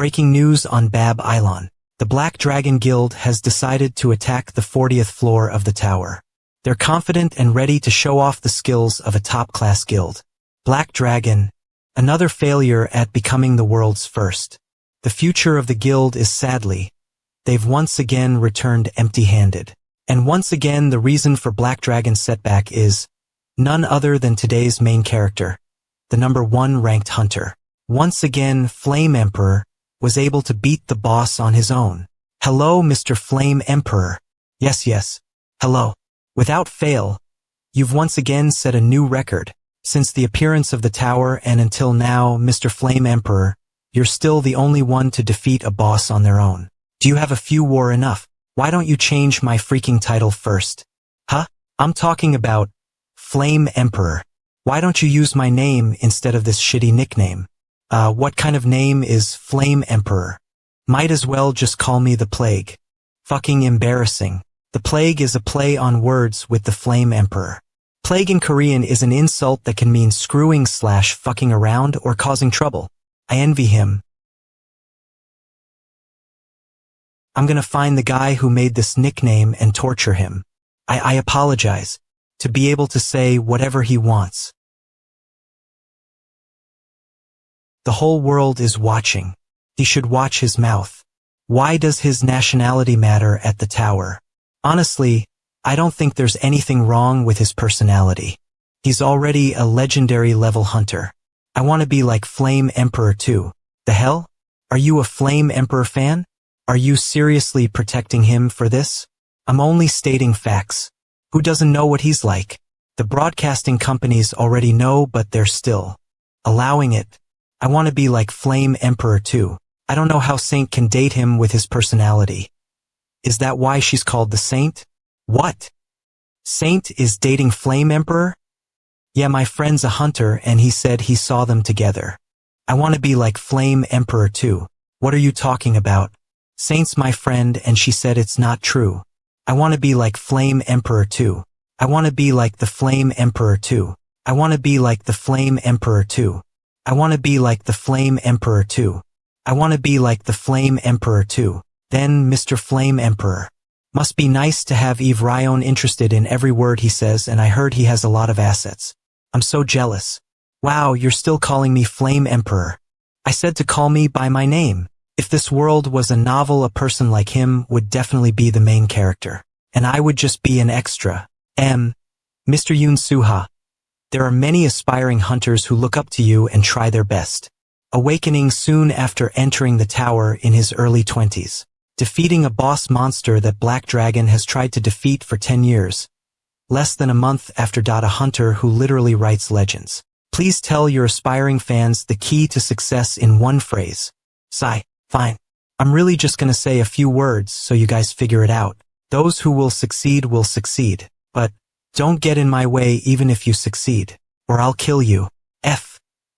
Breaking news on Bab Island. The Black Dragon Guild has decided to attack the 40th floor of the tower. They're confident and ready to show off the skills of a top-class guild. Black Dragon, another failure at becoming the world's first. The future of the guild is sadly, they've once again returned empty-handed. And once again the reason for Black Dragon's setback is none other than today's main character, the #1 ranked hunter. Once again, Flame Emperor was able to beat the boss on his own. Hello, Mr. Flame Emperor. Yes, hello. Without fail, you've once again set a new record. Since the appearance of the tower and until now, Mr. Flame Emperor, you're still the only one to defeat a boss on their own. Do you have a few war enough? Why don't you change my freaking title first? Huh? I'm talking about Flame Emperor. Why don't you use my name instead of this shitty nickname? What kind of name is Flame Emperor? Might as well just call me the Plague. Fucking embarrassing. The Plague is a play on words with the Flame Emperor. Plague in Korean is an insult that can mean screwing/fucking around or causing trouble. I envy him. I'm gonna find the guy who made this nickname and torture him. I apologize. To be able to say whatever he wants. The whole world is watching. He should watch his mouth. Why does his nationality matter at the tower? Honestly, I don't think there's anything wrong with his personality. He's already a legendary level hunter. I want to be like Flame Emperor too. The hell? Are you a Flame Emperor fan? Are you seriously protecting him for this? I'm only stating facts. Who doesn't know what he's like? The broadcasting companies already know, but they're still allowing it. I want to be like Flame Emperor too. I don't know how Saint can date him with his personality. Is that why she's called the Saint? What? Saint is dating Flame Emperor? Yeah, my friend's a hunter and he said he saw them together. I want to be like Flame Emperor too. What are you talking about? Saint's my friend and she said it's not true. I want to be like Flame Emperor too. I want to be like the Flame Emperor too. I want to be like the Flame Emperor too. I want to be like the Flame Emperor too. I want to be like the Flame Emperor too. Then Mr. Flame Emperor. Must be nice to have Eve Ryan interested in every word he says, and I heard he has a lot of assets. I'm so jealous. Wow, you're still calling me Flame Emperor. I said to call me by my name. If this world was a novel, a person like him would definitely be the main character. And I would just be an extra. Mr. Yoon Suha. There are many aspiring hunters who look up to you and try their best. Awakening soon after entering the tower in his early 20s. Defeating a boss monster that Black Dragon has tried to defeat for 10 years. Less than a month after a hunter who literally writes legends. Please tell your aspiring fans the key to success in one phrase. Sigh. Fine. I'm really just gonna say a few words so you guys figure it out. Those who will succeed, but don't get in my way even if you succeed, or I'll kill you.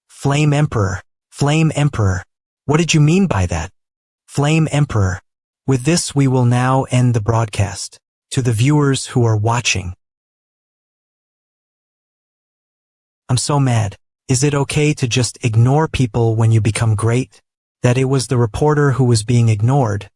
Flame Emperor. Flame Emperor. What did you mean by that? Flame Emperor. With this we will now end the broadcast. To the viewers who are watching. I'm so mad. Is it okay to just ignore people when you become great? That it was the reporter who was being ignored,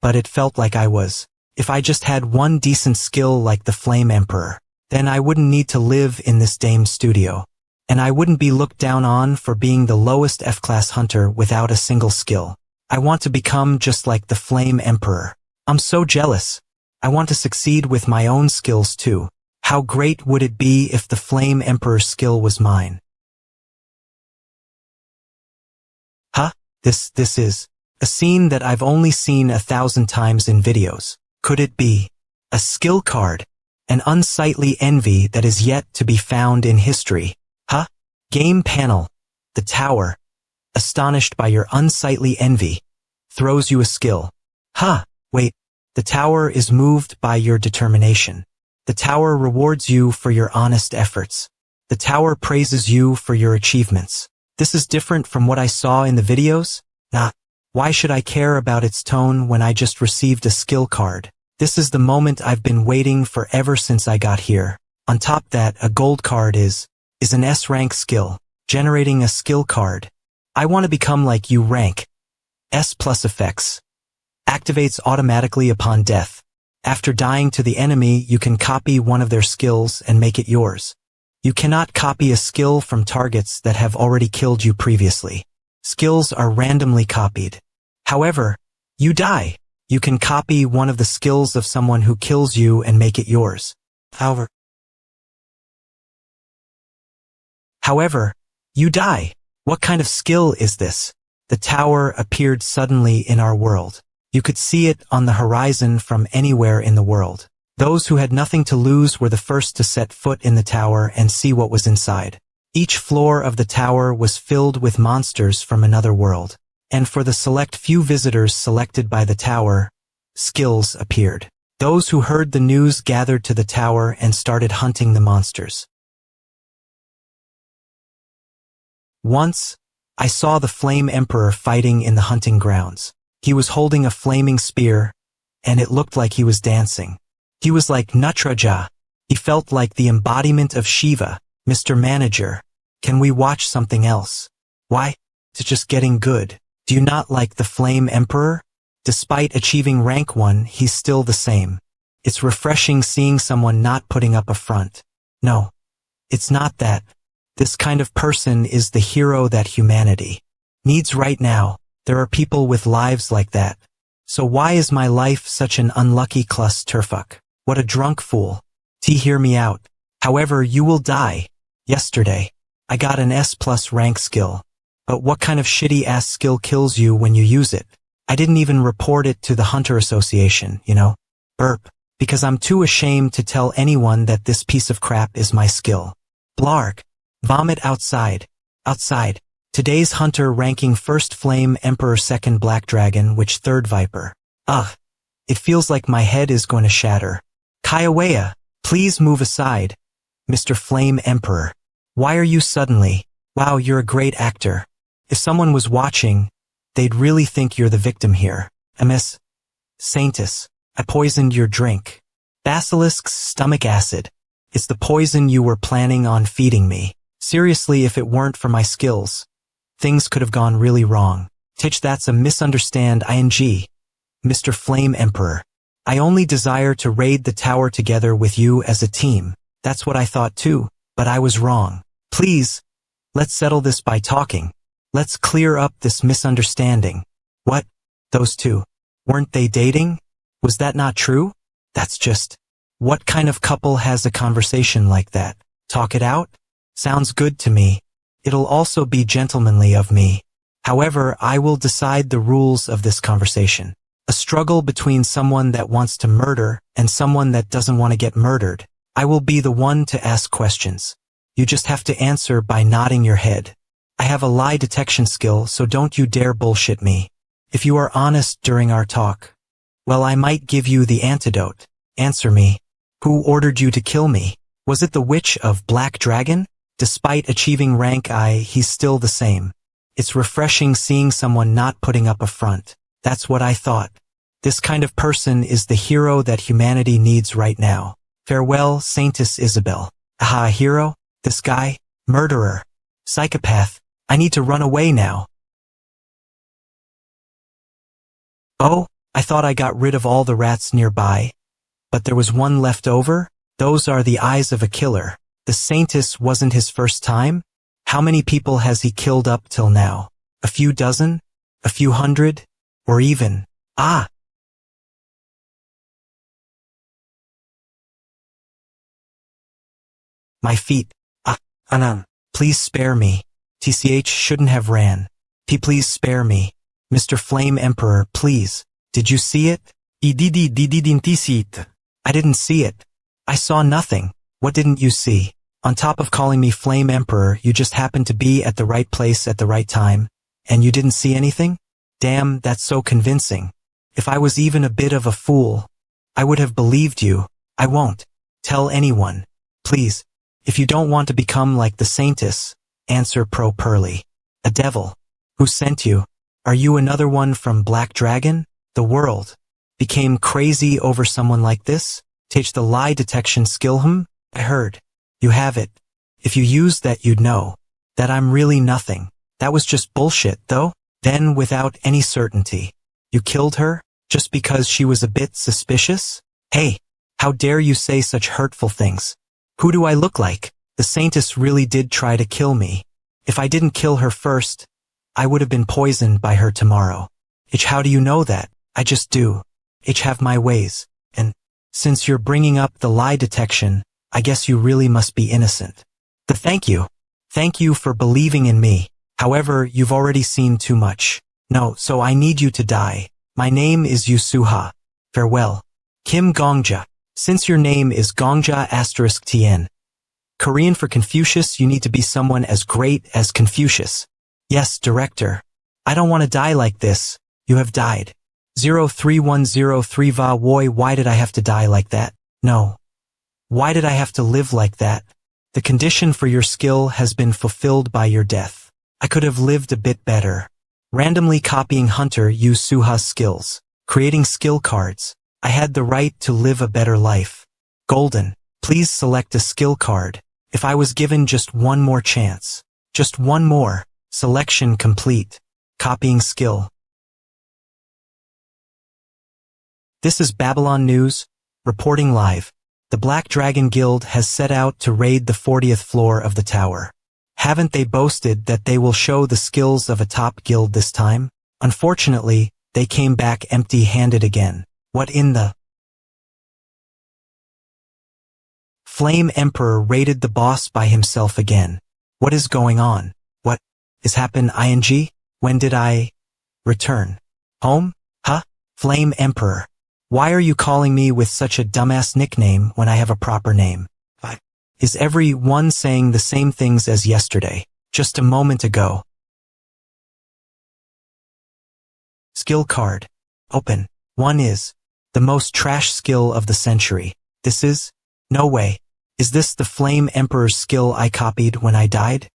but it felt like I was. If I just had one decent skill like the Flame Emperor, then I wouldn't need to live in this damn studio. And I wouldn't be looked down on for being the lowest F-class hunter without a single skill. I want to become just like the Flame Emperor. I'm so jealous. I want to succeed with my own skills too. How great would it be if the Flame Emperor's skill was mine? Huh? This is a scene that I've only seen 1,000 times in videos. Could it be a skill card? An unsightly envy that is yet to be found in history. Huh? Game panel. The tower, astonished by your unsightly envy, throws you a skill. Huh? Wait. The tower is moved by your determination. The tower rewards you for your honest efforts. The tower praises you for your achievements. This is different from what I saw in the videos? Why should I care about its tone when I just received a skill card? This is the moment I've been waiting for ever since I got here. On top that, a gold card is an S rank skill, generating a skill card. I want to become like you rank. S plus effects. Activates automatically upon death. After dying to the enemy, you can copy one of their skills and make it yours. You cannot copy a skill from targets that have already killed you previously. Skills are randomly copied. However, you die. You can copy one of the skills of someone who kills you and make it yours. However, you die. What kind of skill is this? The tower appeared suddenly in our world. You could see it on the horizon from anywhere in the world. Those who had nothing to lose were the first to set foot in the tower and see what was inside. Each floor of the tower was filled with monsters from another world. And for the select few visitors selected by the tower, skills appeared. Those who heard the news gathered to the tower and started hunting the monsters. Once, I saw the Flame Emperor fighting in the hunting grounds. He was holding a flaming spear, and it looked like he was dancing. He was like Nutraja. He felt like the embodiment of Shiva. Mr. Manager, can we watch something else? Why? It's just getting good. Do you not like the Flame Emperor? Despite achieving rank 1, he's still the same. It's refreshing seeing someone not putting up a front. No, it's not that. This kind of person is the hero that humanity needs right now. There are people with lives like that. So why is my life such an unlucky clusterfuck? What a drunk fool. Hear me out. However, you will die. Yesterday, I got an S plus rank skill. But what kind of shitty ass skill kills you when you use it? I didn't even report it to the Hunter Association, you know? Burp. Because I'm too ashamed to tell anyone that this piece of crap is my skill. Blarg. Vomit outside. Outside. Today's Hunter ranking 1st Flame Emperor 2nd Black Dragon which 3rd Viper. Ugh. It feels like my head is going to shatter. Kaiawea, please move aside. Mr. Flame Emperor. Why are you suddenly? Wow, you're a great actor. If someone was watching, they'd really think you're the victim here. Miss Saintus, I poisoned your drink. Basilisk's stomach acid. It's the poison you were planning on feeding me. Seriously, if it weren't for my skills, things could have gone really wrong. That's a misunderstand ing. Mr. Flame Emperor. I only desire to raid the tower together with you as a team. That's what I thought too, but I was wrong. Please, let's settle this by talking. Let's clear up this misunderstanding. What? Those two. Weren't they dating? Was that not true? That's just... What kind of couple has a conversation like that? Talk it out? Sounds good to me. It'll also be gentlemanly of me. However, I will decide the rules of this conversation. A struggle between someone that wants to murder and someone that doesn't want to get murdered. I will be the one to ask questions. You just have to answer by nodding your head. I have a lie detection skill, so don't you dare bullshit me. If you are honest during our talk, well, I might give you the antidote. Answer me. Who ordered you to kill me? Was it the Witch of Black Dragon? Despite achieving rank I, he's still the same. It's refreshing seeing someone not putting up a front. That's what I thought. This kind of person is the hero that humanity needs right now. Farewell, Saintess Isabel. Aha, hero? This guy? Murderer. Psychopath. I need to run away now. Oh, I thought I got rid of all the rats nearby. But there was one left over? Those are the eyes of a killer. The Saintess wasn't his first time? How many people has he killed up till now? A few dozen? A few hundred? Or even... Ah! My feet. Ah, Anam. Please spare me. TCH shouldn't have ran. Please spare me. Mr. Flame Emperor, please. Did you see it? I didn't see it. I saw nothing. What didn't you see? On top of calling me Flame Emperor, you just happened to be at the right place at the right time, and you didn't see anything? Damn, that's so convincing. If I was even a bit of a fool, I would have believed you. I won't. Tell anyone. Please. If you don't want to become like the Saintess, answer properly. A devil. Who sent you? Are you another one from Black Dragon? The world became crazy over someone like this? Teach the lie detection skill. I heard. You have it. If you used that, you'd know that I'm really nothing. That was just bullshit, though. Then, without any certainty, you killed her, just because she was a bit suspicious? Hey, how dare you say such hurtful things? Who do I look like? The Saintess really did try to kill me. If I didn't kill her first, I would have been poisoned by her tomorrow. How do you know that? I just do. Have my ways. And, since you're bringing up the lie detection, I guess you really must be innocent. Thank you. Thank you for believing in me. However, you've already seen too much. No, so I need you to die. My name is Yusuha. Farewell. Kim Gongja. Since your name is Gongja * Tien. Korean for Confucius, you need to be someone as great as Confucius. Yes, director. I don't want to die like this. You have died. 03103 Va Woi, why did I have to die like that? No. Why did I have to live like that? The condition for your skill has been fulfilled by your death. I could have lived a bit better. Randomly copying Hunter use Suha's skills. Creating skill cards. I had the right to live a better life. Golden. Please select a skill card. If I was given just one more chance. Just one more. Selection complete. Copying skill. This is Babylon News, reporting live. The Black Dragon Guild has set out to raid the 40th floor of the tower. Haven't they boasted that they will show the skills of a top guild this time? Unfortunately, they came back empty-handed again. What in the... Flame Emperor raided the boss by himself again. What is going on? What is happen ing? When did I return? Home? Huh? Flame Emperor. Why are you calling me with such a dumbass nickname when I have a proper name? Is everyone saying the same things as yesterday, just a moment ago? Skill card. Open. 1 is the most trash skill of the century. This is? No way. Is this the Flame Emperor's skill I copied when I died?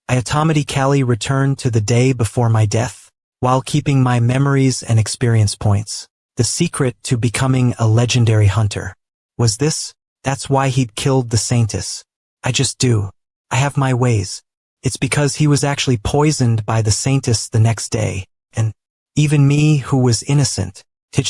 I automatically returned to the day before my death, while keeping my memories and experience points. The secret to becoming a legendary hunter. Was this? That's why he'd killed the Saintess. I just do. I have my ways. It's because he was actually poisoned by the Saintess the next day, and even me who was innocent.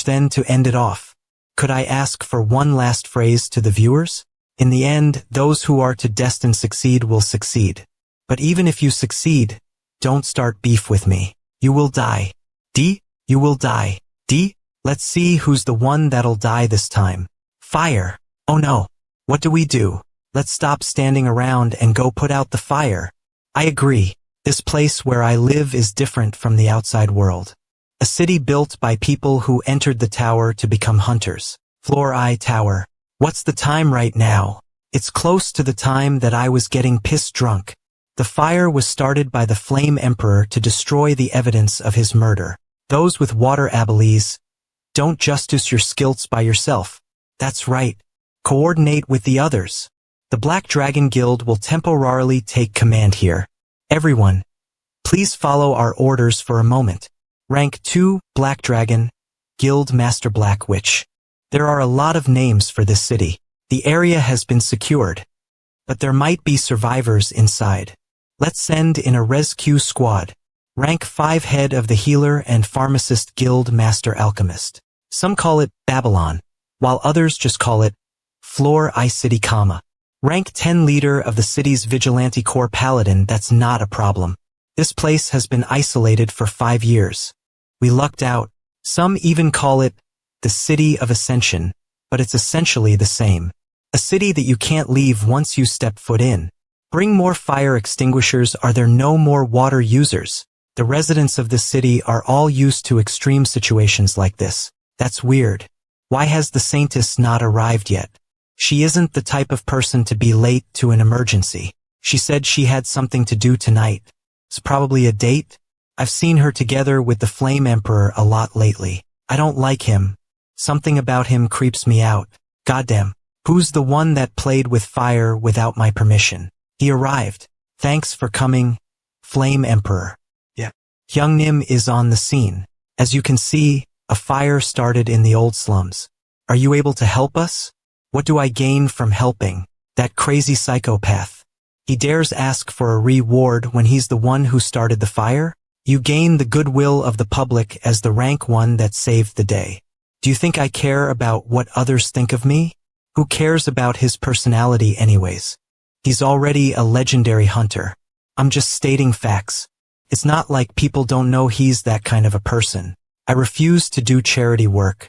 Then to end it off. Could I ask for one last phrase to the viewers? In the end, those who are to destined succeed will succeed. But even if you succeed, don't start beef with me. You will die. D? You will die. D? Let's see who's the one that'll die this time. Fire. Oh no. What do we do? Let's stop standing around and go put out the fire. I agree. This place where I live is different from the outside world. A city built by people who entered the tower to become hunters. Floor I Tower. What's the time right now? It's close to the time that I was getting piss drunk. The fire was started by the Flame Emperor to destroy the evidence of his murder. Those with water abilities, don't justice your skills by yourself. That's right. Coordinate with the others. The Black Dragon Guild will temporarily take command here. Everyone, please follow our orders for a moment. Rank 2, Black Dragon, Guild Master Black Witch. There are a lot of names for this city. The area has been secured, but there might be survivors inside. Let's send in a rescue squad. Rank 5, Head of the Healer and Pharmacist Guild Master Alchemist. Some call it Babylon, while others just call it Floor I City, Rank 10, Leader of the city's Vigilante Corps Paladin. That's not a problem. This place has been isolated for 5 years. We lucked out. Some even call it the City of Ascension, but it's essentially the same. A city that you can't leave once you step foot in. Bring more fire extinguishers. Are there no more water users? The residents of this city are all used to extreme situations like this. That's weird. Why has the Saintess not arrived yet? She isn't the type of person to be late to an emergency. She said she had something to do tonight. It's probably a date. I've seen her together with the Flame Emperor a lot lately. I don't like him. Something about him creeps me out. Goddamn. Who's the one that played with fire without my permission? He arrived. Thanks for coming, Flame Emperor. Yeah. Hyungnim is on the scene. As you can see, a fire started in the old slums. Are you able to help us? What do I gain from helping? That crazy psychopath. He dares ask for a reward when he's the one who started the fire? You gain the goodwill of the public as the rank one that saved the day. Do you think I care about what others think of me? Who cares about his personality anyways? He's already a legendary hunter. I'm just stating facts. It's not like people don't know he's that kind of a person. I refuse to do charity work.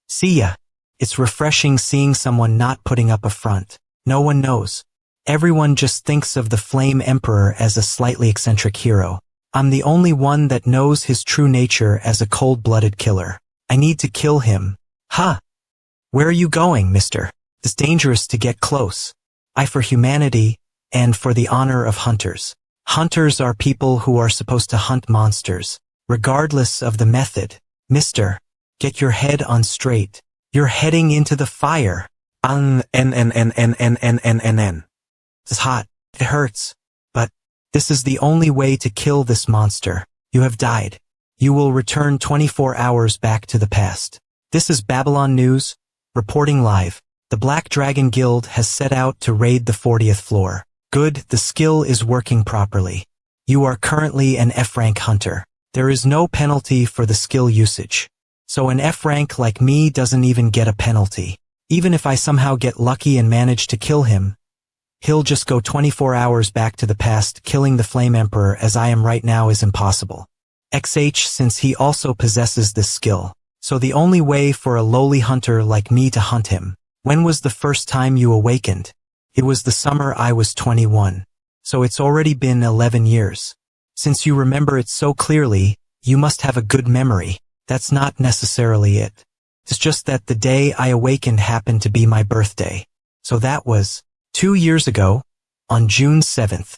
See ya. It's refreshing seeing someone not putting up a front. No one knows. Everyone just thinks of the Flame Emperor as a slightly eccentric hero. I'm the only one that knows his true nature as a cold-blooded killer. I need to kill him. Ha! Where are you going, mister? It's dangerous to get close. I for humanity, and for the honor of hunters. Hunters are people who are supposed to hunt monsters, regardless of the method. Mister, get your head on straight. You're heading into the fire. It's hot. It hurts. But this is the only way to kill this monster. You have died. You will return 24 hours back to the past. This is Babylon News, reporting live. The Black Dragon Guild has set out to raid the 40th floor. Good, the skill is working properly. You are currently an F-rank hunter. There is no penalty for the skill usage. So an F-rank like me doesn't even get a penalty. Even if I somehow get lucky and manage to kill him, he'll just go 24 hours back to the past. Killing the Flame Emperor as I am right now is impossible. XH, since he also possesses this skill. So the only way for a lowly hunter like me to hunt him. When was the first time you awakened? It was the summer I was 21. So it's already been 11 years. Since you remember it so clearly, you must have a good memory. That's not necessarily it. It's just that the day I awakened happened to be my birthday. So that was 2 years ago, on June 7th.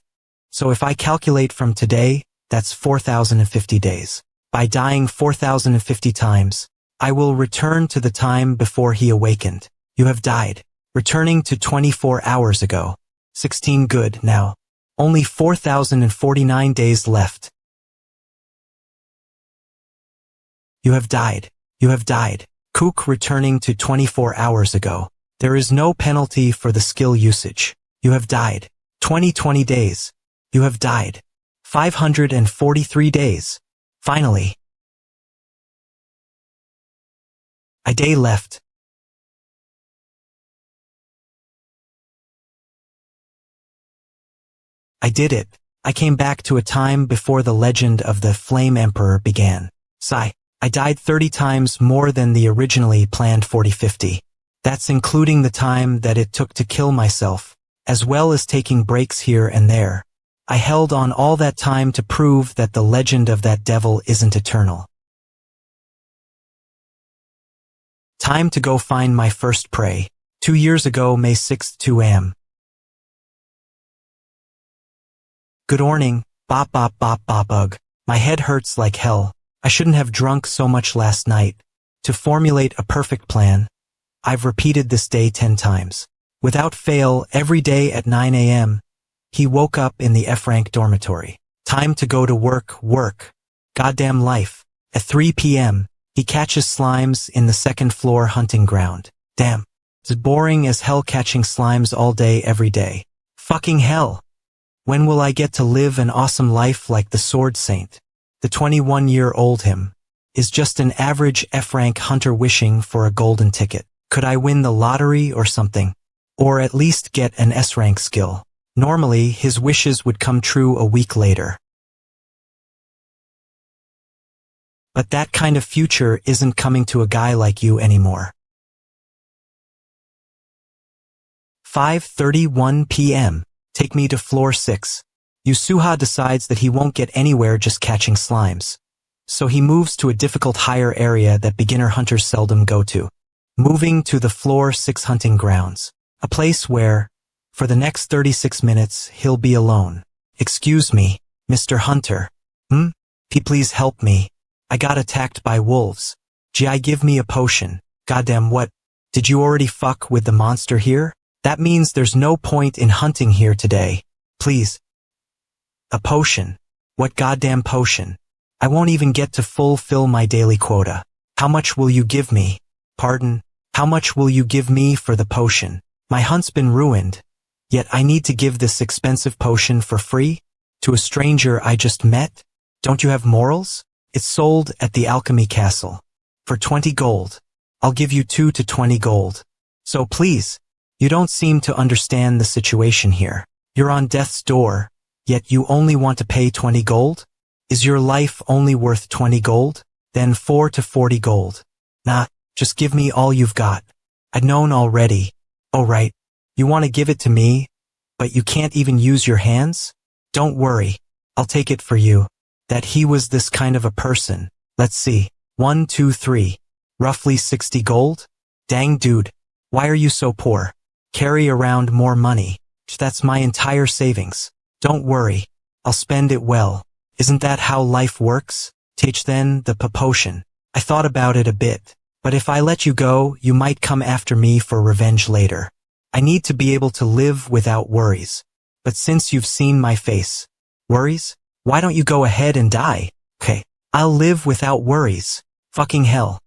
So if I calculate from today, that's 4,050 days. By dying 4,050 times, I will return to the time before he awakened. You have died, returning to 24 hours ago. 16 good now. Only 4,049 days left. You have died. You have died. Kook returning to 24 hours ago. There is no penalty for the skill usage. You have died. 20 days. You have died. 543 days. Finally. A day left. I did it. I came back to a time before the legend of the Flame Emperor began. Sigh. I died 30 times more than the originally planned 40-50. That's including the time that it took to kill myself, as well as taking breaks here and there. I held on all that time to prove that the legend of that devil isn't eternal. Time to go find my first prey. 2 years ago, May 6th, 2 am. Good morning, bop bop bop bop ugh. My head hurts like hell. I shouldn't have drunk so much last night. To formulate a perfect plan, I've repeated this day 10 times. Without fail, every day at 9 a.m., he woke up in the F-rank dormitory. Time to go to work. Goddamn life. At 3 p.m., he catches slimes in the second floor hunting ground. Damn. It's boring as hell catching slimes all day every day. Fucking hell. When will I get to live an awesome life like the Sword Saint? The 21-year-old him is just an average F-rank hunter wishing for a golden ticket. Could I win the lottery or something? Or at least get an S-rank skill? Normally, his wishes would come true a week later. But that kind of future isn't coming to a guy like you anymore. 5:31 p.m. Take me to floor 6. Yusuha decides that he won't get anywhere just catching slimes. So he moves to a difficult higher area that beginner hunters seldom go to. Moving to the floor 6 hunting grounds. A place where, for the next 36 minutes, he'll be alone. Excuse me, Mr. Hunter. Please help me. I got attacked by wolves. Gi, give me a potion. Goddamn what? Did you already fuck with the monster here? That means there's no point in hunting here today. Please. A potion. What goddamn potion? I won't even get to fulfill my daily quota. How much will you give me? Pardon? How much will you give me for the potion? My hunt's been ruined. Yet I need to give this expensive potion for free? To a stranger I just met? Don't you have morals? It's sold at the alchemy castle. For 20 gold. I'll give you 2 to 20 gold. So please, you don't seem to understand the situation here. You're on death's door, yet you only want to pay 20 gold? Is your life only worth 20 gold? Then 4 to 40 gold. Nah, just give me all you've got. I'd known already. Oh right, you want to give it to me, but you can't even use your hands? Don't worry, I'll take it for you. That he was this kind of a person. Let's see. 1, 2, 3. Roughly 60 gold? Dang dude, why are you so poor? Carry around more money. That's my entire savings. Don't worry, I'll spend it well. Isn't that how life works? Take then the potion. I thought about it a bit, but if I let you go, you might come after me for revenge later. I need to be able to live without worries. But since you've seen my face, worries? Why don't you go ahead and die? Okay, I'll live without worries. Fucking hell.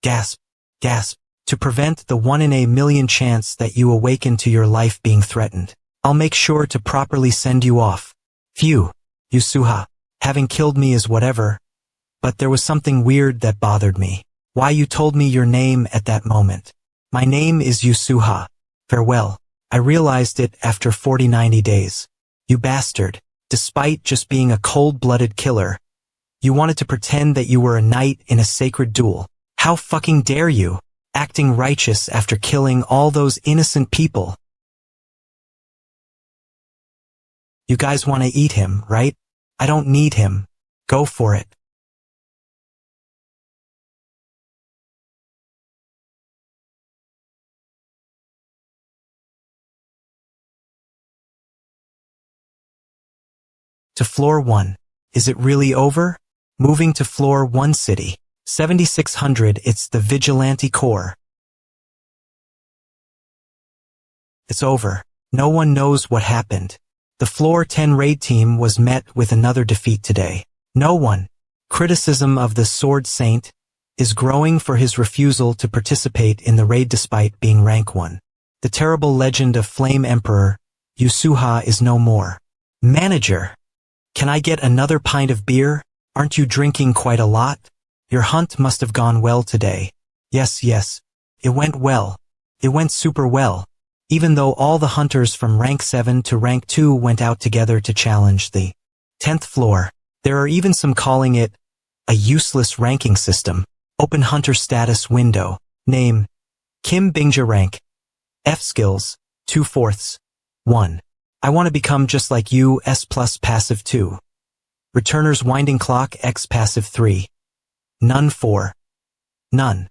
Gasp, gasp. To prevent the 1 in a million chance that you awaken to your life being threatened, I'll make sure to properly send you off. Phew, Yusuha, having killed me is whatever, but there was something weird that bothered me. Why you told me your name at that moment. My name is Yusuha. Farewell. I realized it after 90 days. You bastard. Despite just being a cold-blooded killer, you wanted to pretend that you were a knight in a sacred duel. How fucking dare you? Acting righteous after killing all those innocent people. You guys want to eat him, right? I don't need him. Go for it. To floor 1. Is it really over? Moving to floor 1 city. 7600. It's the Vigilante Corps. It's over. No one knows what happened. The floor 10 raid team was met with another defeat today. No one. Criticism of the Sword Saint is growing for his refusal to participate in the raid despite being rank 1. The terrible legend of Flame Emperor, Yusuha, is no more. Manager. Can I get another pint of beer? Aren't you drinking quite a lot? Your hunt must have gone well today. Yes, it went well. It went super well. Even though all the hunters from rank 7 to rank 2 went out together to challenge the 10th floor. There are even some calling it a useless ranking system. Open hunter status window. Name: Kim Bingja. Rank F. Skills 2/4. 1. I want to become just like you. S plus passive 2. Returner's winding clock. X passive 3. None. 4. None.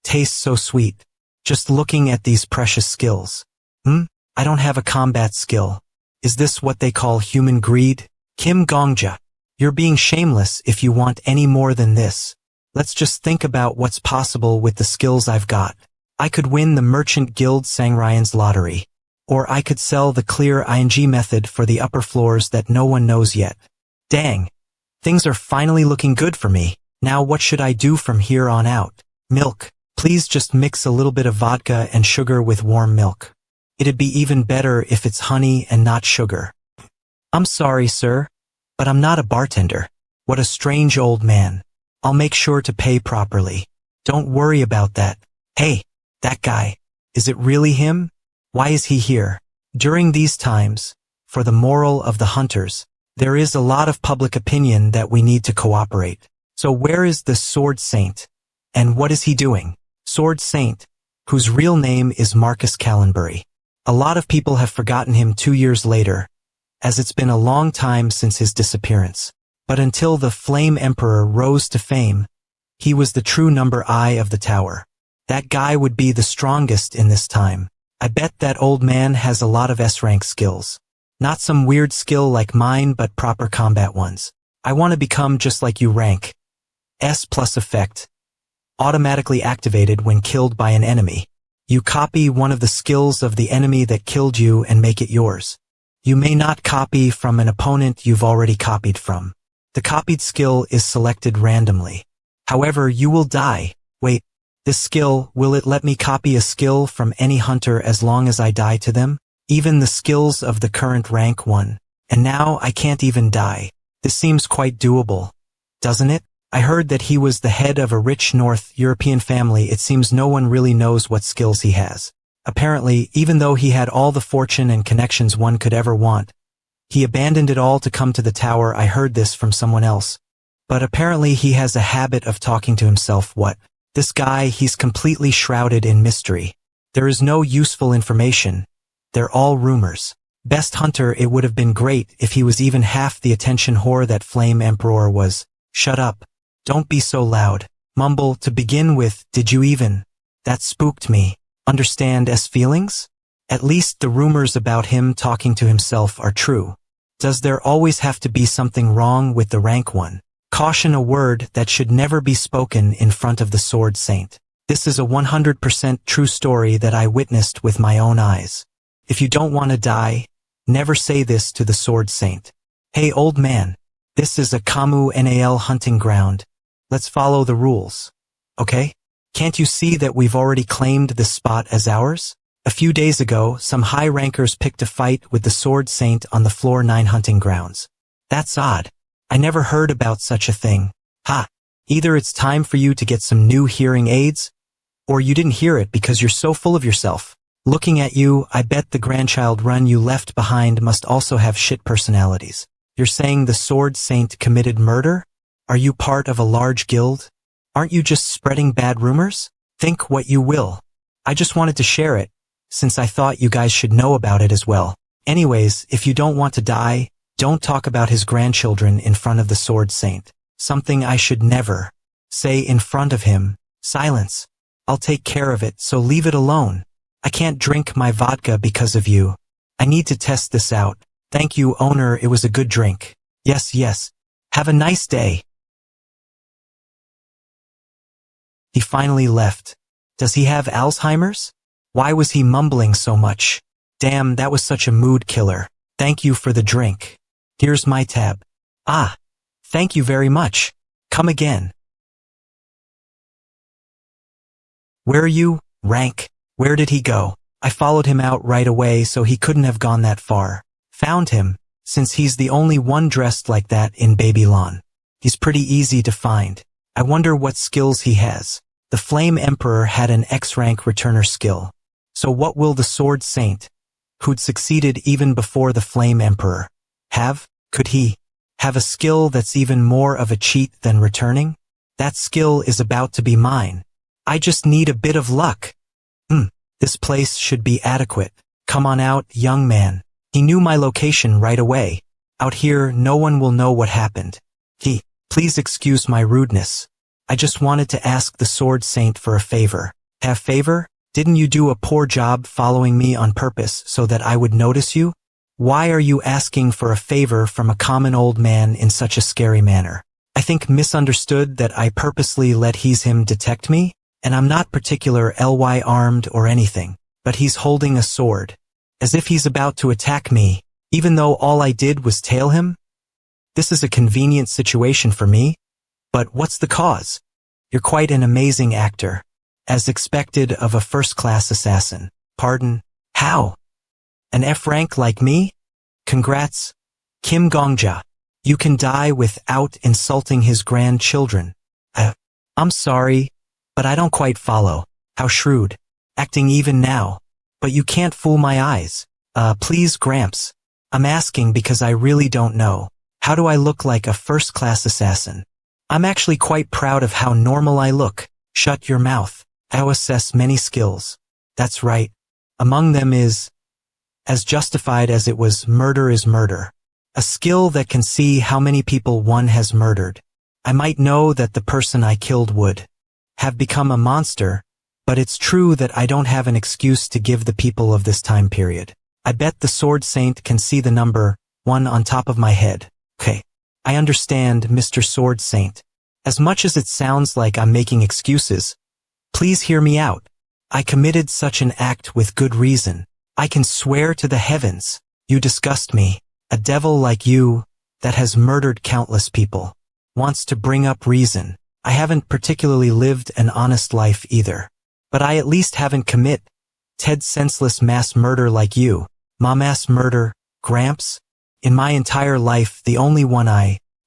Tastes so sweet. Just looking at these precious skills. I don't have a combat skill. Is this what they call human greed? Kim Gongja. You're being shameless if you want any more than this. Let's just think about what's possible with the skills I've got. I could win the Merchant Guild Sangryan's lottery. Or I could sell the clear ING method for the upper floors that no one knows yet. Dang. Things are finally looking good for me. Now what should I do from here on out? Milk. Please just mix a little bit of vodka and sugar with warm milk. It'd be even better if it's honey and not sugar. I'm sorry, sir, but I'm not a bartender. What a strange old man. I'll make sure to pay properly. Don't worry about that. Hey, that guy. Is it really him? Why is he here? During these times, for the moral of the hunters, there is a lot of public opinion that we need to cooperate. So where is the Sword Saint? And what is he doing? Sword Saint, whose real name is Marcus Callenbury. A lot of people have forgotten him 2 years later, as it's been a long time since his disappearance. But until the Flame Emperor rose to fame, he was the true number I of the tower. That guy would be the strongest in this time. I bet that old man has a lot of S-rank skills. Not some weird skill like mine, but proper combat ones. I want to become just like you. Rank S plus effect. Automatically activated when killed by an enemy. You copy one of the skills of the enemy that killed you and make it yours. You may not copy from an opponent you've already copied from. The copied skill is selected randomly. However, you will die. Wait, This skill, will it let me copy a skill from any hunter as long as I die to them? Even the skills of the current rank 1. And now I can't even die. This seems quite doable, doesn't it? I heard that he was the head of a rich North European family. It seems no one really knows what skills he has. Apparently, even though he had all the fortune and connections one could ever want, he abandoned it all to come to the tower. I heard this from someone else. But apparently he has a habit of talking to himself. What? This guy, he's completely shrouded in mystery. There is no useful information. They're all rumors. Best hunter, it would have been great if he was even half the attention whore that Flame Emperor was. Shut up. Don't be so loud. Mumble, to begin with, did you even? That spooked me. Understand S feelings? At least the rumors about him talking to himself are true. Does there always have to be something wrong with the rank 1? Caution, a word that should never be spoken in front of the Sword Saint. This is a 100% true story that I witnessed with my own eyes. If you don't want to die, never say this to the Sword Saint. Hey old man, this is a Kamu Nal hunting ground. Let's follow the rules. Okay? Can't you see that we've already claimed this spot as ours? A few days ago, some high rankers picked a fight with the Sword Saint on the floor 9 hunting grounds. That's odd. I never heard about such a thing. Ha! Either it's time for you to get some new hearing aids, or you didn't hear it because you're so full of yourself. Looking at you, I bet the grandchild run you left behind must also have shit personalities. You're saying the Sword Saint committed murder? Are you part of a large guild? Aren't you just spreading bad rumors? Think what you will. I just wanted to share it, since I thought you guys should know about it as well. Anyways, if you don't want to die, don't talk about his grandchildren in front of the Sword Saint. Something I should never say in front of him. Silence. I'll take care of it, so leave it alone. I can't drink my vodka because of you. I need to test this out. Thank you, owner, it was a good drink. Yes, yes. Have a nice day. He finally left. Does he have Alzheimer's? Why was he mumbling so much? Damn, that was such a mood killer. Thank you for the drink. Here's my tab. Ah, thank you very much. Come again. Where are you, Rank? Where did he go? I followed him out right away, so he couldn't have gone that far. Found him, since he's the only one dressed like that in Babylon. He's pretty easy to find. I wonder what skills he has. The Flame Emperor had an X-rank returner skill. So what will the Sword Saint, who'd succeeded even before the Flame Emperor, have? Could he have a skill that's even more of a cheat than returning? That skill is about to be mine. I just need a bit of luck. This place should be adequate. Come on out, young man. He knew my location right away. Out here, no one will know what happened. Please excuse my rudeness. I just wanted to ask the Sword Saint for a favor. Have favor? Didn't you do a poor job following me on purpose so that I would notice you? Why are you asking for a favor from a common old man in such a scary manner? I think misunderstood that I purposely let him detect me, and I'm not particularly armed or anything, but he's holding a sword, as if he's about to attack me, even though all I did was tail him? This is a convenient situation for me, but what's the cause? You're quite an amazing actor, as expected of a first-class assassin. Pardon? How? An F rank like me? Congrats, Kim Gongja. You can die without insulting his grandchildren. I'm sorry, but I don't quite follow. How shrewd. Acting even now. But you can't fool my eyes. Please, Gramps. I'm asking because I really don't know. How do I look like a first-class assassin? I'm actually quite proud of how normal I look. Shut your mouth. I assess many skills. That's right. Among them is, as justified as it was, murder is murder. A skill that can see how many people one has murdered. I might know that the person I killed would have become a monster, but it's true that I don't have an excuse to give the people of this time period. I bet the Sword Saint can see the number 1 on top of my head. Okay. I understand, Mr. Sword Saint. As much as it sounds like I'm making excuses, please hear me out. I committed such an act with good reason. I can swear to the heavens. You disgust me. A devil like you, that has murdered countless people, wants to bring up reason. I haven't particularly lived an honest life either. But I at least haven't Ted senseless mass murder like you. Ma mass murder, Gramps? In my entire life, the only one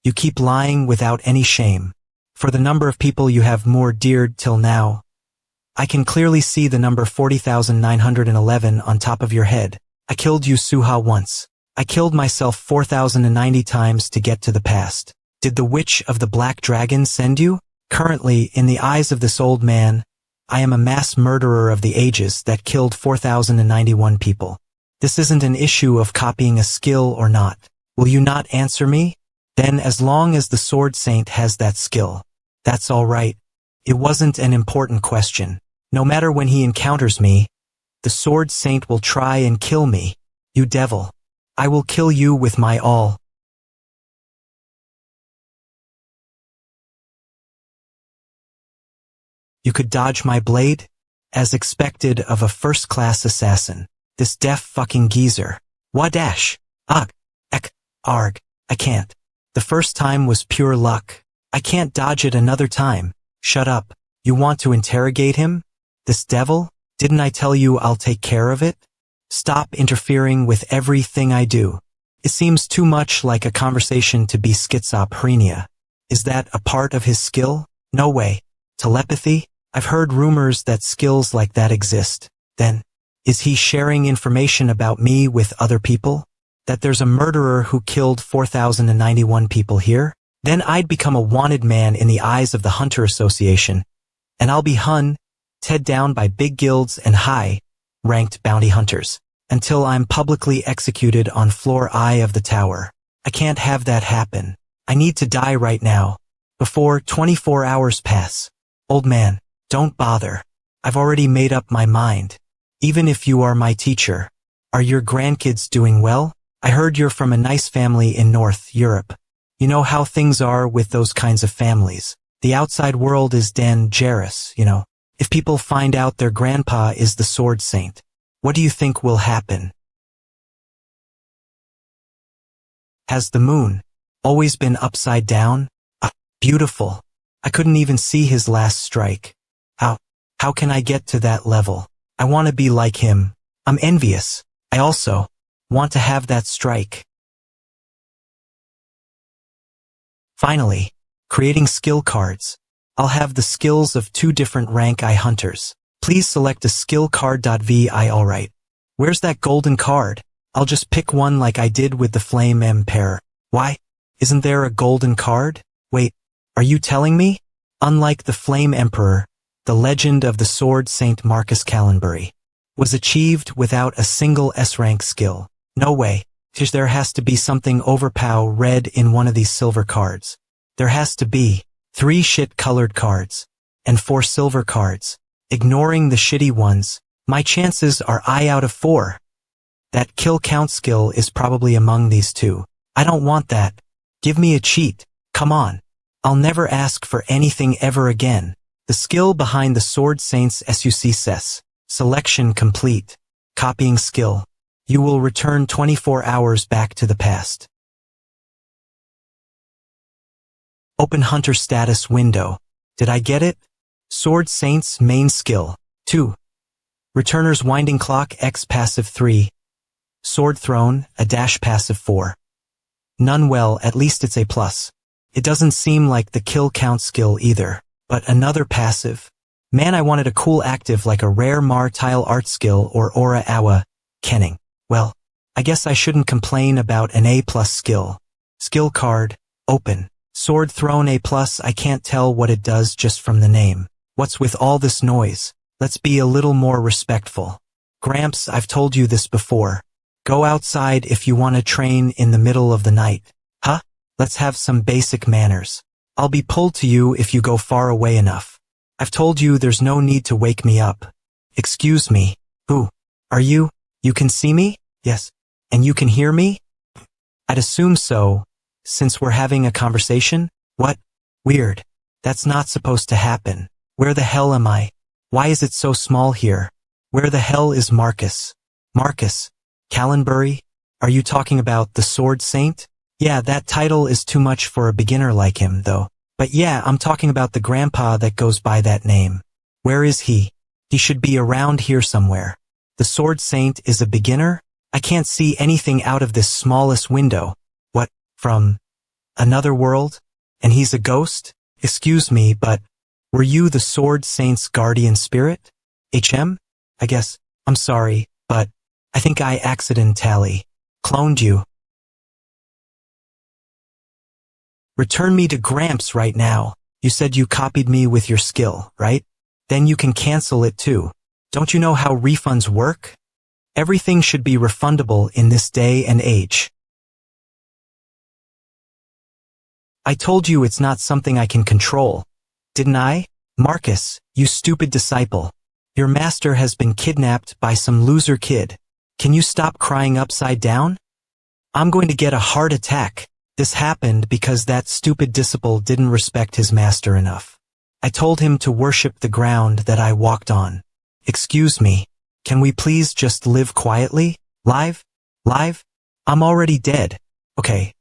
you keep lying without any shame. For the number of people you have murdered till now, I can clearly see the number 40,911 on top of your head. I killed you Suha once. I killed myself 4,090 times to get to the past. Did the Witch of the Black Dragon send you? Currently, in the eyes of this old man, I am a mass murderer of the ages that killed 4,091 people. This isn't an issue of copying a skill or not. Will you not answer me? Then as long as the Sword Saint has that skill, that's all right. It wasn't an important question. No matter when he encounters me, the Sword Saint will try and kill me. You devil. I will kill you with my all. You could dodge my blade? As expected of a first-class assassin. This deaf fucking geezer. Wadash. Ugh. Ek. Arg. I can't. The first time was pure luck. I can't dodge it another time. Shut up. You want to interrogate him? This devil? Didn't I tell you I'll take care of it? Stop interfering with everything I do. It seems too much like a conversation to be schizophrenia. Is that a part of his skill? No way. Telepathy? I've heard rumors that skills like that exist. Then, is he sharing information about me with other people? That there's a murderer who killed 4,091 people here? Then I'd become a wanted man in the eyes of the Hunter Association. And I'll be Ted down by big guilds and high-ranked bounty hunters, until I'm publicly executed on floor I of the tower. I can't have that happen. I need to die right now, before 24 hours pass. Old man, don't bother. I've already made up my mind. Even if you are my teacher. Are your grandkids doing well? I heard you're from a nice family in North Europe. You know how things are with those kinds of families. The outside world is dangerous, you know. If people find out their grandpa is the Sword Saint, what do you think will happen? Has the moon always been upside down? Beautiful. I couldn't even see his last strike. How can I get to that level? I want to be like him. I'm envious. I also want to have that strike. Finally, creating skill cards. I'll have the skills of 2 different rank I hunters. Please select a skill card.vi. Alright. Where's that golden card? I'll just pick one like I did with the Flame Emperor. Why? Isn't there a golden card? Wait, are you telling me? Unlike the Flame Emperor, the legend of the Sword Saint Marcus Callenbury was achieved without a single S-rank skill. No way. There has to be something overpowered in one of these silver cards. There has to be 3 shit-colored cards and 4 silver cards. Ignoring the shitty ones, my chances are I out of 4. That kill count skill is probably among these 2. I don't want that. Give me a cheat. Come on. I'll never ask for anything ever again. The skill behind the Sword Saint's SUC selection complete. Copying skill. You will return 24 hours back to the past. Open Hunter status window. Did I get it? Sword Saint's main skill. 2. Returner's Winding Clock X passive 3. Sword Throne, a dash passive 4. None. Well, at least it's a plus. It doesn't seem like the kill count skill either. But another passive. Man, I wanted a cool active like a rare Martile art skill or Aura Awa, Kenning. Well, I guess I shouldn't complain about an A+ skill. Skill card, open. Sword Throne A+, I can't tell what it does just from the name. What's with all this noise? Let's be a little more respectful. Gramps, I've told you this before. Go outside if you want to train in the middle of the night. Huh? Let's have some basic manners. I'll be pulled to you if you go far away enough. I've told you there's no need to wake me up. Excuse me. Who are you? You can see me? Yes. And you can hear me? I'd assume so, since we're having a conversation. What? Weird. That's not supposed to happen. Where the hell am I? Why is it so small here? Where the hell is Marcus? Marcus Callenbury? Are you talking about the Sword Saint? Yeah, that title is too much for a beginner like him, though. But yeah, I'm talking about the grandpa that goes by that name. Where is he? He should be around here somewhere. The Sword Saint is a beginner? I can't see anything out of this smallest window. What, from another world? And he's a ghost? Excuse me, but were you the Sword Saint's guardian spirit? I guess. I'm sorry, but I think I accidentally cloned you. Return me to Gramps right now. You said you copied me with your skill, right? Then you can cancel it too. Don't you know how refunds work? Everything should be refundable in this day and age. I told you it's not something I can control. Didn't I? Marcus, you stupid disciple. Your master has been kidnapped by some loser kid. Can you stop crying upside down? I'm going to get a heart attack. This happened because that stupid disciple didn't respect his master enough. I told him to worship the ground that I walked on. Excuse me, can we please just live quietly? Live? I'm already dead. Okay,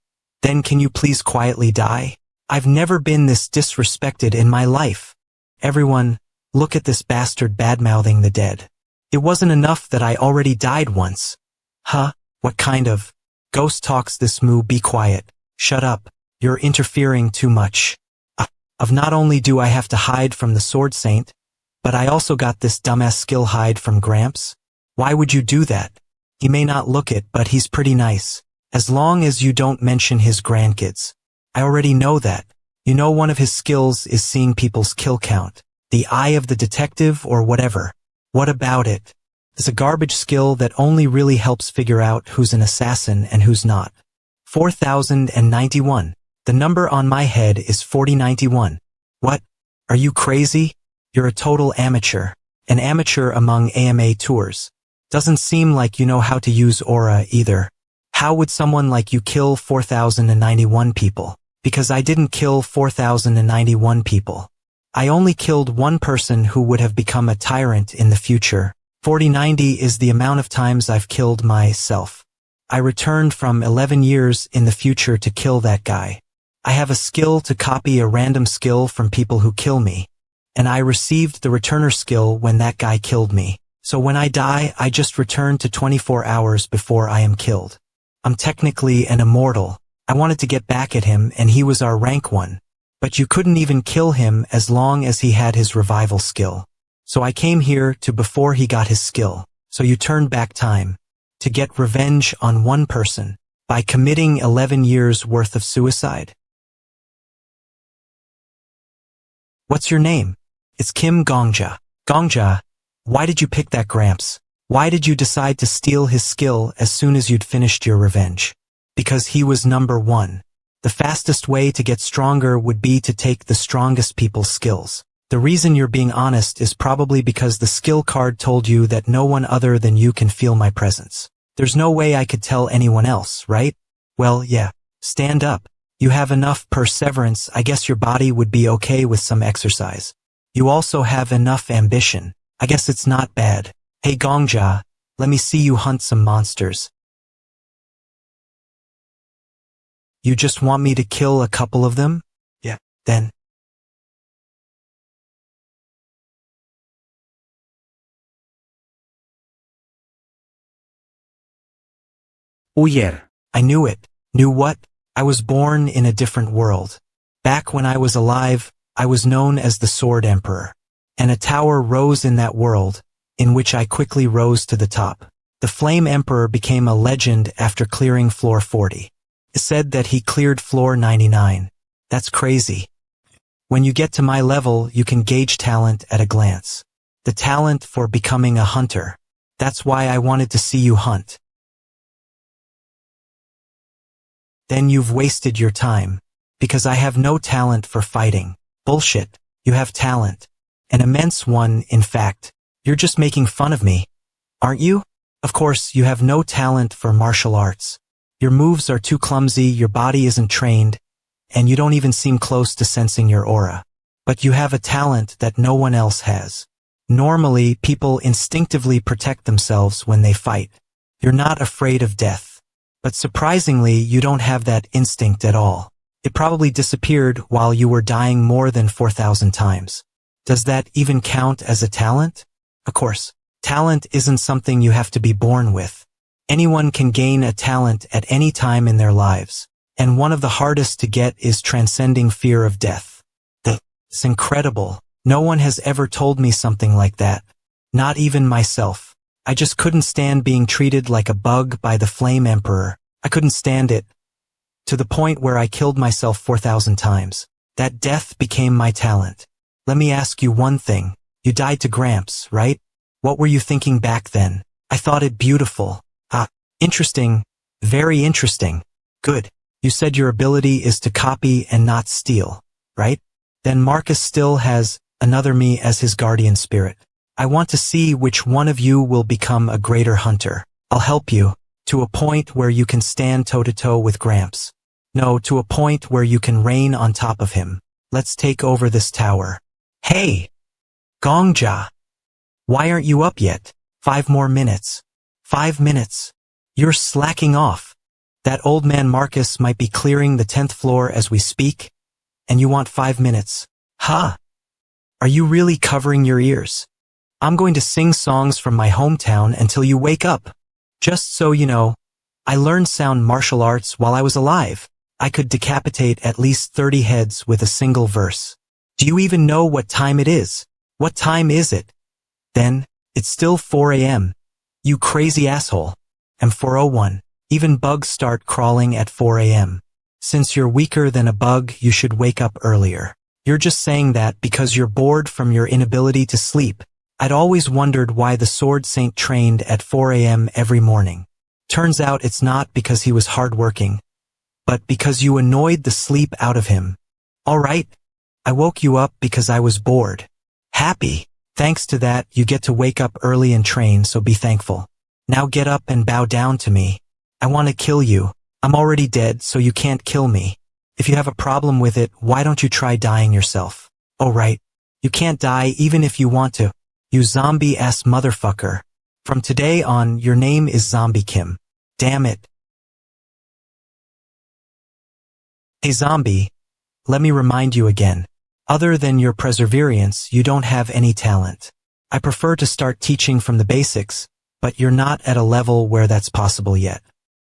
then can you please quietly die? I've never been this disrespected in my life. Everyone, look at this bastard badmouthing the dead. It wasn't enough that I already died once. Huh? What kind of ghost talks this moo? Be quiet. Shut up. You're interfering too much. Not only do I have to hide from the Sword Saint, but I also got this dumbass skill hide from Gramps. Why would you do that? He may not look it, but he's pretty nice. As long as you don't mention his grandkids. I already know that. You know one of his skills is seeing people's kill count. The eye of the detective or whatever. What about it? It's a garbage skill that only really helps figure out who's an assassin and who's not. 4091. The number on my head is 4091. What? Are you crazy? You're a total amateur. An amateur among AMA tours. Doesn't seem like you know how to use aura either. How would someone like you kill 4091 people? Because I didn't kill 4091 people. I only killed one person who would have become a tyrant in the future. 4090 is the amount of times I've killed myself. I returned from 11 years in the future to kill that guy. I have a skill to copy a random skill from people who kill me. And I received the returner skill when that guy killed me. So when I die, I just return to 24 hours before I am killed. I'm technically an immortal. I wanted to get back at him and he was our rank 1. But you couldn't even kill him as long as he had his revival skill. So I came here to before he got his skill. So you turned back time. To get revenge on one person. By committing 11 years worth of suicide. What's your name? It's Kim Gongja. Gongja, why did you pick that Gramps? Why did you decide to steal his skill as soon as you'd finished your revenge? Because he was number 1. The fastest way to get stronger would be to take the strongest people's skills. The reason you're being honest is probably because the skill card told you that no one other than you can feel my presence. There's no way I could tell anyone else, right? Well, yeah. Stand up. You have enough perseverance. I guess your body would be okay with some exercise. You also have enough ambition. I guess it's not bad. Hey Gongja, let me see you hunt some monsters. You just want me to kill a couple of them? Yeah. Then. Huyer. I knew it. Knew what? I was born in a different world. Back when I was alive, I was known as the Sword Emperor. And a tower rose in that world, in which I quickly rose to the top. The Flame Emperor became a legend after clearing floor 40. It said that he cleared floor 99. That's crazy. When you get to my level, you can gauge talent at a glance. The talent for becoming a hunter. That's why I wanted to see you hunt. Then you've wasted your time. Because I have no talent for fighting. Bullshit. You have talent. An immense one, in fact. You're just making fun of me. Aren't you? Of course, you have no talent for martial arts. Your moves are too clumsy, your body isn't trained, and you don't even seem close to sensing your aura. But you have a talent that no one else has. Normally, people instinctively protect themselves when they fight. You're not afraid of death. But surprisingly, you don't have that instinct at all. It probably disappeared while you were dying more than 4,000 times. Does that even count as a talent? Of course, talent isn't something you have to be born with. Anyone can gain a talent at any time in their lives, and one of the hardest to get is transcending fear of death. It's incredible. No one has ever told me something like that. Not even myself. I just couldn't stand being treated like a bug by the Flame Emperor. I couldn't stand it. To the point where I killed myself 4,000 times. That death became my talent. Let me ask you one thing. You died to Gramps, right? What were you thinking back then? I thought it beautiful. Interesting. Very interesting. Good. You said your ability is to copy and not steal, right? Then Marcus still has another me as his guardian spirit. I want to see which one of you will become a greater hunter. I'll help you, to a point where you can stand toe-to-toe with Gramps. No, to a point where you can reign on top of him. Let's take over this tower. Hey! Gongja! Why aren't you up yet? 5 more minutes. 5 minutes. You're slacking off. That old man Marcus might be clearing the 10th floor as we speak, and you want 5 minutes. Huh? Are you really covering your ears? I'm going to sing songs from my hometown until you wake up. Just so you know, I learned sound martial arts while I was alive. I could decapitate at least 30 heads with a single verse. Do you even know what time it is? What time is it? Then, it's still 4 a.m. You crazy asshole. I'm 4:01. Even bugs start crawling at 4 a.m. Since you're weaker than a bug, you should wake up earlier. You're just saying that because you're bored from your inability to sleep. I'd always wondered why the Sword Saint trained at 4 a.m. every morning. Turns out it's not because he was hardworking, but because you annoyed the sleep out of him. All right, I woke you up because I was bored. Happy. Thanks to that, you get to wake up early and train, so be thankful. Now get up and bow down to me. I want to kill you. I'm already dead, so you can't kill me. If you have a problem with it, why don't you try dying yourself? Oh right, you can't die even if you want to. You zombie-ass motherfucker. From today on, your name is Zombie Kim. Damn it. Hey zombie, let me remind you again. Other than your perseverance, you don't have any talent. I prefer to start teaching from the basics, but you're not at a level where that's possible yet.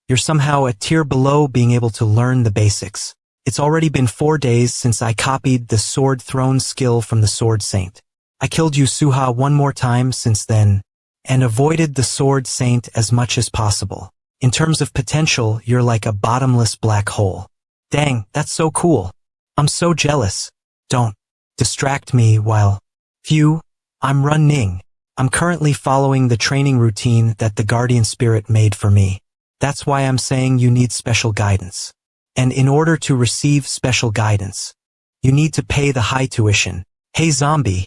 You're somehow a tier below being able to learn the basics. It's already been 4 days since I copied the Sword Throne skill from the Sword Saint. I killed you Suha one more time since then, and avoided the Sword Saint as much as possible. In terms of potential, you're like a bottomless black hole. Dang, that's so cool. I'm so jealous. Don't distract me while... Phew, I'm running. I'm currently following the training routine that the Guardian Spirit made for me. That's why I'm saying you need special guidance. And in order to receive special guidance, you need to pay the high tuition. Hey zombie,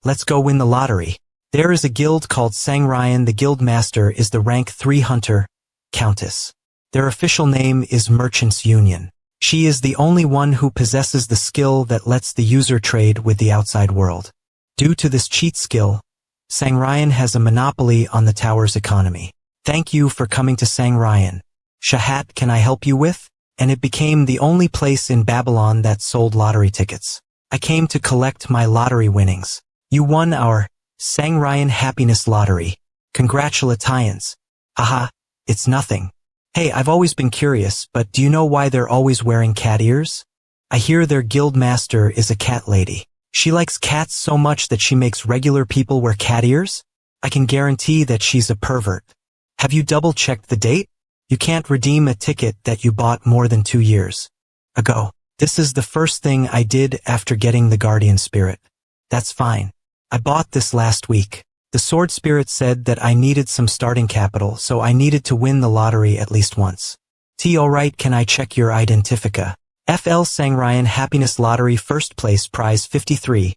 let's go win the lottery. There is a guild called Sangryan. The guild master is the rank 3 hunter, Countess. Their official name is Merchants Union. She is the only one who possesses the skill that lets the user trade with the outside world. Due to this cheat skill, Sangryan has a monopoly on the tower's economy. Thank you for coming to Sangryan. Shahat, can I help you with? And it became the only place in Babylon that sold lottery tickets. I came to collect my lottery winnings. You won our Sangryan Happiness Lottery. Congratulations. Haha, it's nothing. Hey, I've always been curious, but do you know why they're always wearing cat ears? I hear their guild master is a cat lady. She likes cats so much that she makes regular people wear cat ears? I can guarantee that she's a pervert. Have you double-checked the date? You can't redeem a ticket that you bought more than 2 years ago. This is the first thing I did after getting the Guardian Spirit. That's fine. I bought this last week. The Sword Spirit said that I needed some starting capital, so I needed to win the lottery at least once. Alright, can I check your identifica? FL Sangryan Happiness Lottery first place prize 53.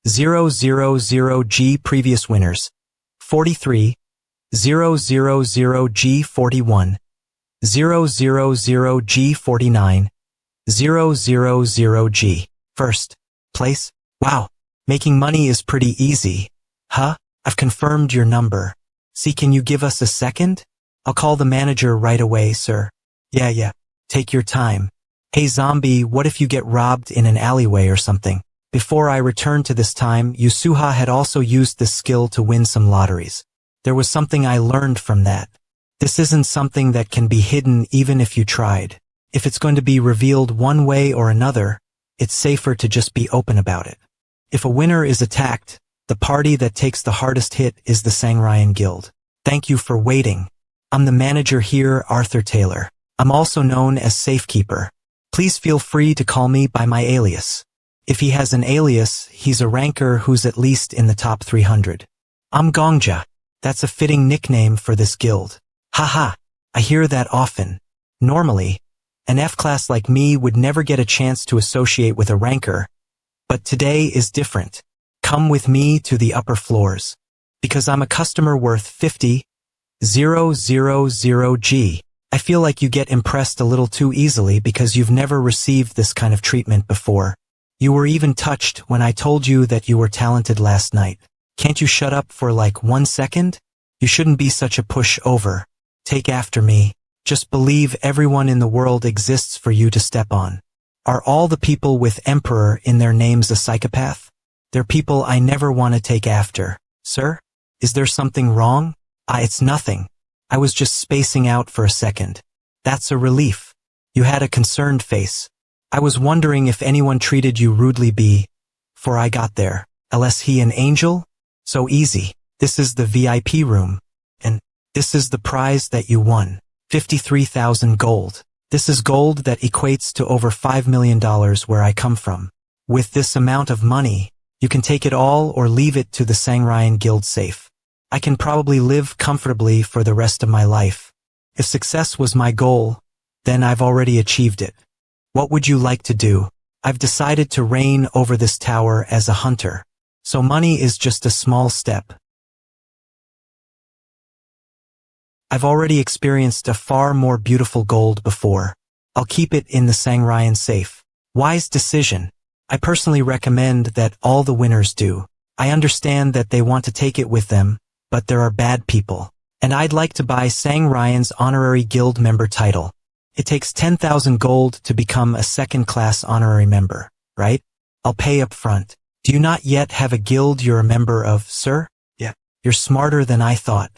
000G previous winners. 43. 000G 41. 000G 49. 000G. First place? Wow. Making money is pretty easy. Huh? I've confirmed your number. See, can you give us a second? I'll call the manager right away, sir. Yeah. Take your time. Hey zombie, what if you get robbed in an alleyway or something? Before I returned to this time, Yusuha had also used this skill to win some lotteries. There was something I learned from that. This isn't something that can be hidden even if you tried. If it's going to be revealed one way or another, it's safer to just be open about it. If a winner is attacked, the party that takes the hardest hit is the Sangryan Guild. Thank you for waiting. I'm the manager here, Arthur Taylor. I'm also known as Safekeeper. Please feel free to call me by my alias. If he has an alias, he's a ranker who's at least in the top 300. I'm Gongja. That's a fitting nickname for this guild. Haha, I hear that often. Normally, an F-class like me would never get a chance to associate with a ranker, but today is different. Come with me to the upper floors. Because I'm a customer worth 50,000G. I feel like you get impressed a little too easily because you've never received this kind of treatment before. You were even touched when I told you that you were talented last night. Can't you shut up for like 1 second? You shouldn't be such a pushover. Take after me. Just believe everyone in the world exists for you to step on. Are all the people with Emperor in their names a psychopath? They're people I never want to take after. Sir? Is there something wrong? It's nothing. I was just spacing out for a second. That's a relief. You had a concerned face. I was wondering if anyone treated you rudely before I got there. Unless he an angel? So easy. This is the VIP room. And this is the prize that you won. 53,000 gold. This is gold that equates to over $5 million where I come from. With this amount of money, you can take it all or leave it to the Sangryan Guild safe. I can probably live comfortably for the rest of my life. If success was my goal, then I've already achieved it. What would you like to do? I've decided to reign over this tower as a hunter. So money is just a small step. I've already experienced a far more beautiful gold before. I'll keep it in the Sangryan safe. Wise decision. I personally recommend that all the winners do. I understand that they want to take it with them, but there are bad people. And I'd like to buy Sangryan's honorary guild member title. It takes 10,000 gold to become a second-class honorary member, right? I'll pay up front. Do you not yet have a guild you're a member of, sir? Yeah. You're smarter than I thought.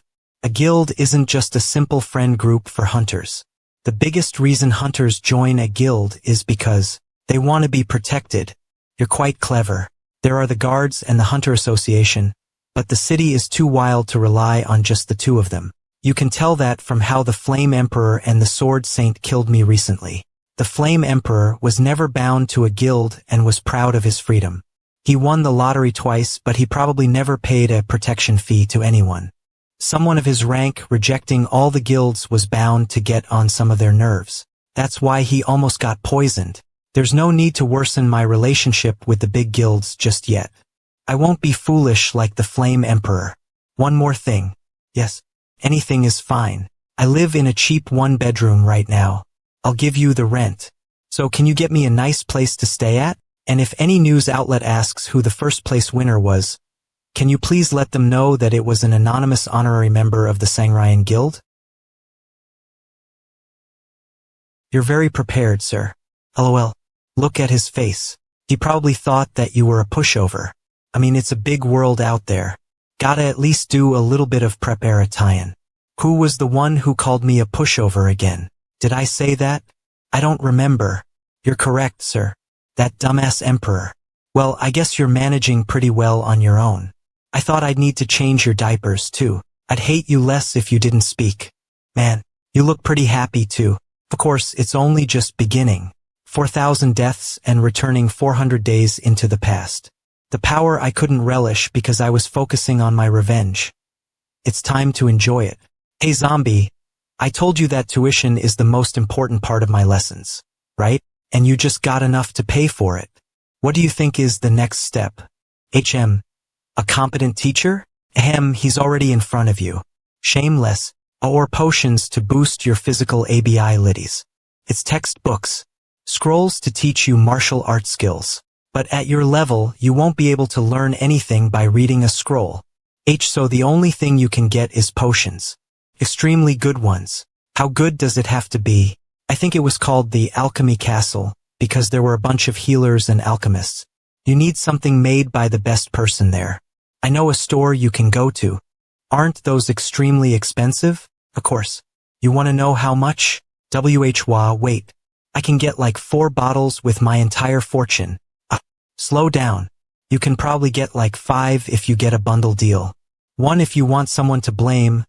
A guild isn't just a simple friend group for hunters. The biggest reason hunters join a guild is because they want to be protected. You're quite clever. There are the guards and the hunter association, but the city is too wild to rely on just the two of them. You can tell that from how the Flame Emperor and the Sword Saint killed me recently. The Flame Emperor was never bound to a guild and was proud of his freedom. He won the lottery twice, but he probably never paid a protection fee to anyone. Someone of his rank rejecting all the guilds was bound to get on some of their nerves. That's why he almost got poisoned. There's no need to worsen my relationship with the big guilds just yet. I won't be foolish like the Flame Emperor. One more thing. Yes, anything is fine. I live in a cheap one-bedroom right now. I'll give you the rent. So can you get me a nice place to stay at? And if any news outlet asks who the first place winner was, can you please let them know that it was an anonymous honorary member of the Sangryan Guild? You're very prepared, sir. LOL. Look at his face. He probably thought that you were a pushover. I mean, it's a big world out there. Gotta at least do a little bit of preparation. Who was the one who called me a pushover again? Did I say that? I don't remember. You're correct, sir. That dumbass emperor. Well, I guess you're managing pretty well on your own. I thought I'd need to change your diapers too. I'd hate you less if you didn't speak. Man, you look pretty happy too. Of course, it's only just beginning. 4,000 deaths and returning 400 days into the past. The power I couldn't relish because I was focusing on my revenge. It's time to enjoy it. Hey zombie, I told you that tuition is the most important part of my lessons, right? And you just got enough to pay for it. What do you think is the next step? A competent teacher? He's already in front of you. Shameless. Or potions to boost your physical abilities. It's textbooks. Scrolls to teach you martial art skills. But at your level, you won't be able to learn anything by reading a scroll. So the only thing you can get is potions. Extremely good ones. How good does it have to be? I think it was called the Alchemy Castle, because there were a bunch of healers and alchemists. You need something made by the best person there. I know a store you can go to. Aren't those extremely expensive? Of course. You want to know how much? Wait. I can get like 4 bottles with my entire fortune. Slow down. You can probably get like 5 if you get a bundle deal. 1 if you want someone to blame,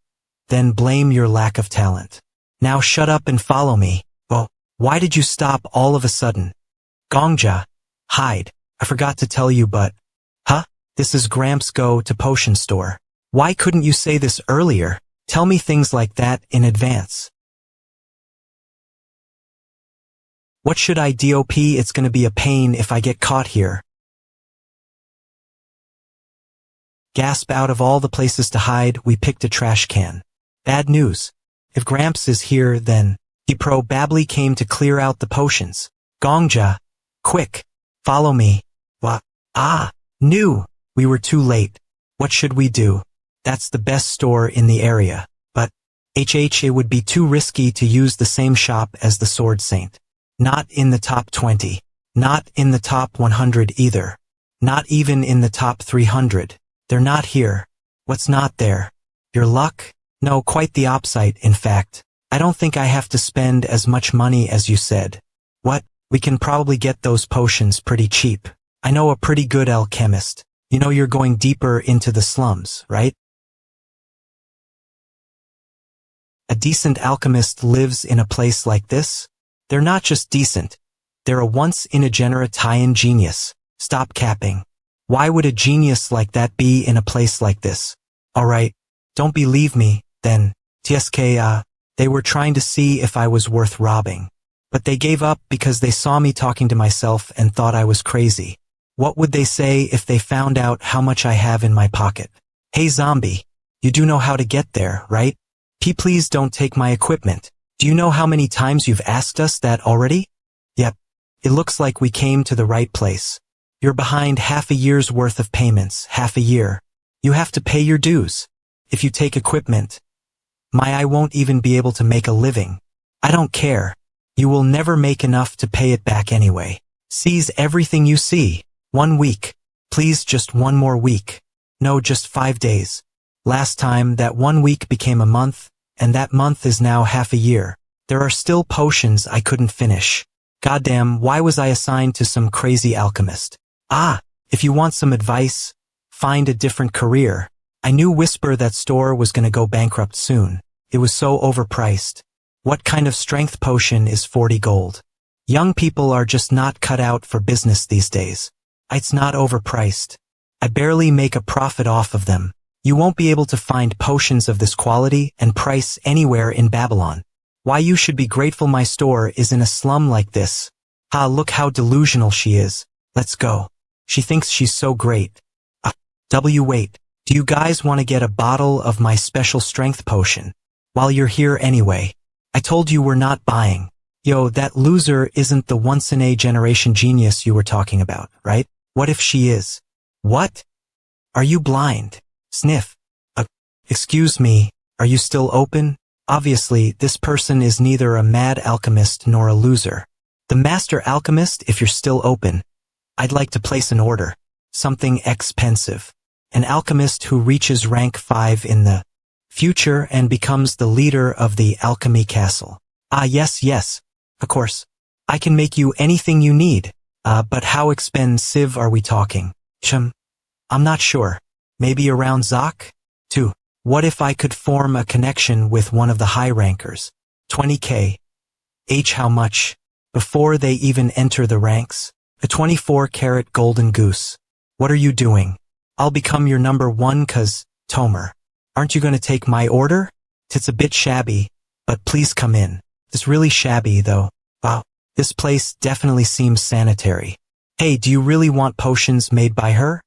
then blame your lack of talent. Now shut up and follow me. Oh, why did you stop all of a sudden? Gongja, hide. I forgot to tell you but... Huh? This is Gramps Go to Potion Store. Why couldn't you say this earlier? Tell me things like that in advance. What should I do? It's gonna be a pain if I get caught here. Gasp, out of all the places to hide, we picked a trash can. Bad news. If Gramps is here, then he probably came to clear out the potions. Gongja, quick, follow me. What? Knew. We were too late. What should we do? That's the best store in the area. But, it would be too risky to use the same shop as the Sword Saint. Not in the top 20. Not in the top 100 either. Not even in the top 300. They're not here. What's not there? Your luck? No, quite the opposite, in fact. I don't think I have to spend as much money as you said. What? We can probably get those potions pretty cheap. I know a pretty good alchemist. You know you're going deeper into the slums, right? A decent alchemist lives in a place like this? They're not just decent. They're a once-in-a-generation genius. Stop capping. Why would a genius like that be in a place like this? Alright, don't believe me, then. They were trying to see if I was worth robbing. But they gave up because they saw me talking to myself and thought I was crazy. What would they say if they found out how much I have in my pocket? Hey zombie, you do know how to get there, right? Please don't take my equipment. Do you know how many times you've asked us that already? Yep. It looks like we came to the right place. You're behind half a year's worth of payments, half a year. You have to pay your dues. If you take equipment, I won't even be able to make a living. I don't care. You will never make enough to pay it back anyway. Seize everything you see. 1 week. Please, just 1 more week. No, just 5 days. Last time, that 1 week became a month, and that month is now half a year. There are still potions I couldn't finish. Goddamn, why was I assigned to some crazy alchemist? If you want some advice, find a different career. I knew Whisper that store was gonna go bankrupt soon. It was so overpriced. What kind of strength potion is 40 gold? Young people are just not cut out for business these days. It's not overpriced. I barely make a profit off of them. You won't be able to find potions of this quality and price anywhere in Babylon. Why you should be grateful my store is in a slum like this. Look how delusional she is. Let's go. She thinks she's so great. Wait. Do you guys want to get a bottle of my special strength potion? While you're here anyway. I told you we're not buying. Yo, that loser isn't the once-in-a-generation genius you were talking about, right? What if she is? What? Are you blind? Sniff. Excuse me, are you still open? Obviously, this person is neither a mad alchemist nor a loser. The master alchemist, if you're still open. I'd like to place an order. Something expensive. An alchemist who reaches rank 5 in the future and becomes the leader of the Alchemy Castle. Yes. Of course. I can make you anything you need. But how expensive are we talking? I'm not sure. Maybe around Zok? 2. What if I could form a connection with one of the high rankers? 20k. How much? Before they even enter the ranks? A 24-karat golden goose. What are you doing? I'll become your number 1 cause, Tomer. Aren't you gonna take my order? It's a bit shabby, but please come in. It's really shabby though. Wow, this place definitely seems sanitary. Hey, do you really want potions made by her?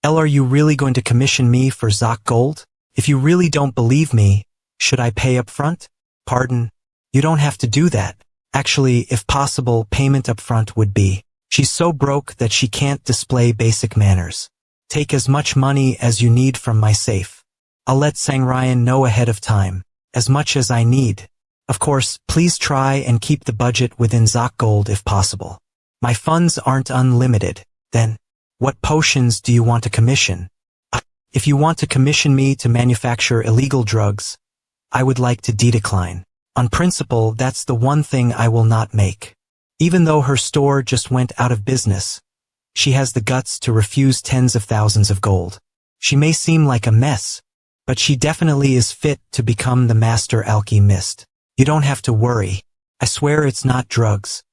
Are you really going to commission me for Zok Gold? If you really don't believe me, should I pay up front? Pardon? You don't have to do that. Actually, if possible, payment up front would be. She's so broke that she can't display basic manners. Take as much money as you need from my safe. I'll let Sang Ryan know ahead of time. As much as I need. Of course, please try and keep the budget within Zoc Gold if possible. My funds aren't unlimited. Then, what potions do you want to commission? If you want to commission me to manufacture illegal drugs, I would like to decline. On principle, that's the one thing I will not make. Even though her store just went out of business, she has the guts to refuse tens of thousands of gold. She may seem like a mess, but she definitely is fit to become the master alchemist. You don't have to worry. I swear it's not drugs.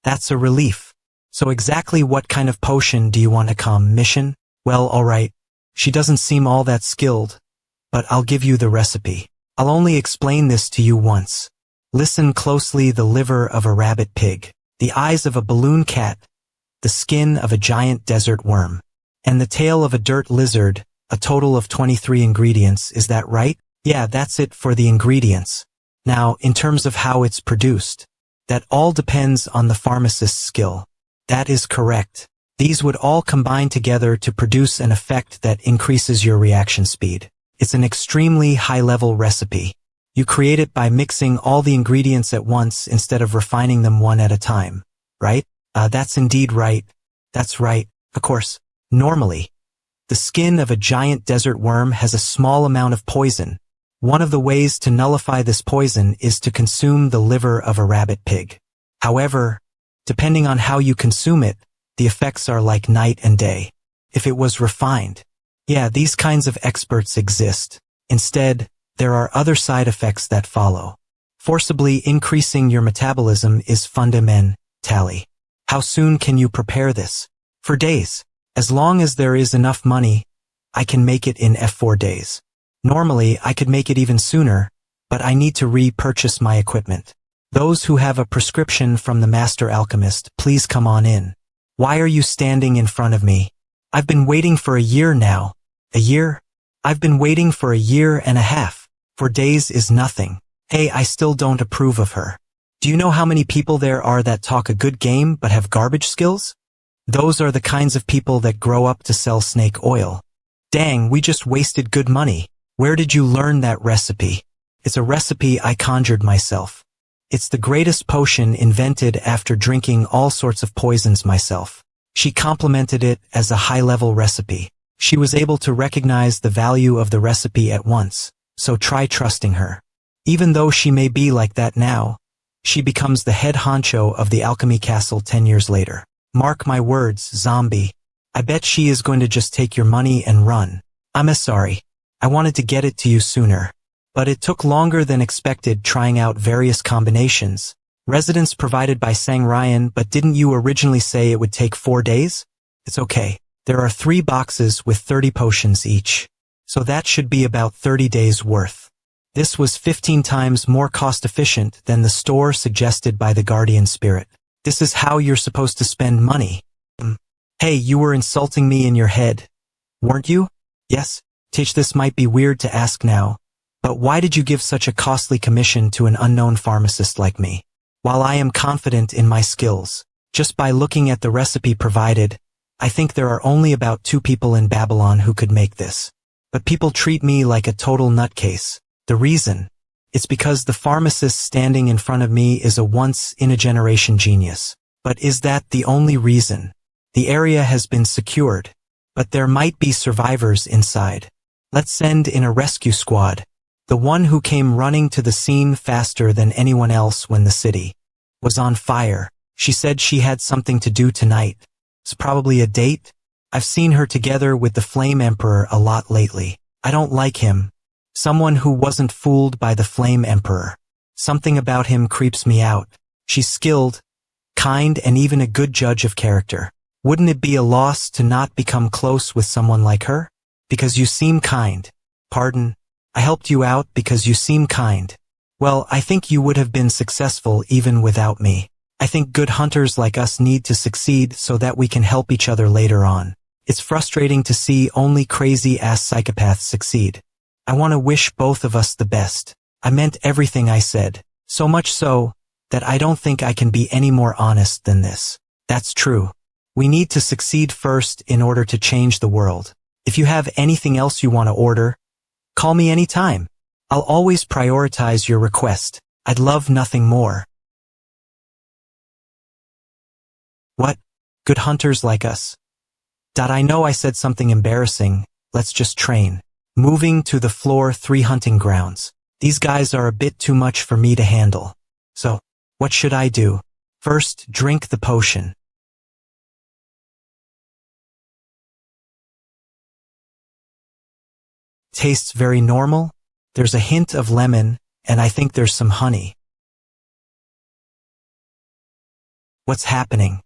That's a relief. So exactly what kind of potion do you want to commission? Well, alright. She doesn't seem all that skilled, but I'll give you the recipe. I'll only explain this to you once. Listen closely: the liver of a rabbit pig, the eyes of a balloon cat, the skin of a giant desert worm, and the tail of a dirt lizard, a total of 23 ingredients, is that right? Yeah, that's it for the ingredients. Now, in terms of how it's produced, that all depends on the pharmacist's skill. That is correct. These would all combine together to produce an effect that increases your reaction speed. It's an extremely high-level recipe. You create it by mixing all the ingredients at once instead of refining them one at a time, right? That's indeed right. That's right. Of course, normally, the skin of a giant desert worm has a small amount of poison. One of the ways to nullify this poison is to consume the liver of a rabbit pig. However, depending on how you consume it, the effects are like night and day. If it was refined, yeah, these kinds of experts exist. Instead, there are other side effects that follow. Forcibly increasing your metabolism is fundamental. How soon can you prepare this? For days. As long as there is enough money, I can make it in 4 days. Normally, I could make it even sooner, but I need to repurchase my equipment. Those who have a prescription from the master alchemist, please come on in. Why are you standing in front of me? I've been waiting for a year now. A year? I've been waiting for a year and a half. 4 days is nothing. Hey, I still don't approve of her. Do you know how many people there are that talk a good game but have garbage skills? Those are the kinds of people that grow up to sell snake oil. Dang, we just wasted good money. Where did you learn that recipe? It's a recipe I conjured myself. It's the greatest potion invented after drinking all sorts of poisons myself. She complimented it as a high-level recipe. She was able to recognize the value of the recipe at once, so try trusting her. Even though she may be like that now, she becomes the head honcho of the alchemy castle 10 years later. Mark my words, zombie. I bet she is going to just take your money and run. I'm sorry. I wanted to get it to you sooner. But it took longer than expected trying out various combinations. Residence provided by Sang Ryan, but didn't you originally say it would take 4 days? It's okay. There are 3 boxes with 30 potions each. So that should be about 30 days worth. This was 15 times more cost-efficient than the store suggested by the guardian spirit. This is how you're supposed to spend money. Hey, you were insulting me in your head, weren't you? Yes. Tish, this might be weird to ask now, but why did you give such a costly commission to an unknown pharmacist like me? While I am confident in my skills, just by looking at the recipe provided, I think there are only about 2 people in Babylon who could make this. But people treat me like a total nutcase. The reason? It's because the pharmacist standing in front of me is a once-in-a-generation genius. But is that the only reason? The area has been secured, but there might be survivors inside. Let's send in a rescue squad. The one who came running to the scene faster than anyone else when the city was on fire. She said she had something to do tonight. It's probably a date. I've seen her together with the Flame Emperor a lot lately. I don't like him. Someone who wasn't fooled by the Flame Emperor. Something about him creeps me out. She's skilled, kind, and even a good judge of character. Wouldn't it be a loss to not become close with someone like her? Because you seem kind. Pardon? I helped you out because you seem kind. Well, I think you would have been successful even without me. I think good hunters like us need to succeed so that we can help each other later on. It's frustrating to see only crazy-ass psychopaths succeed. I want to wish both of us the best. I meant everything I said. So much so that I don't think I can be any more honest than this. That's true. We need to succeed first in order to change the world. If you have anything else you want to order, call me anytime. I'll always prioritize your request. I'd love nothing more. What? Good hunters like us. I know I said something embarrassing. Let's just train. Moving to the floor 3 hunting grounds. These guys are a bit too much for me to handle. So, what should I do? First, drink the potion. Tastes very normal. There's a hint of lemon, and I think there's some honey. What's happening?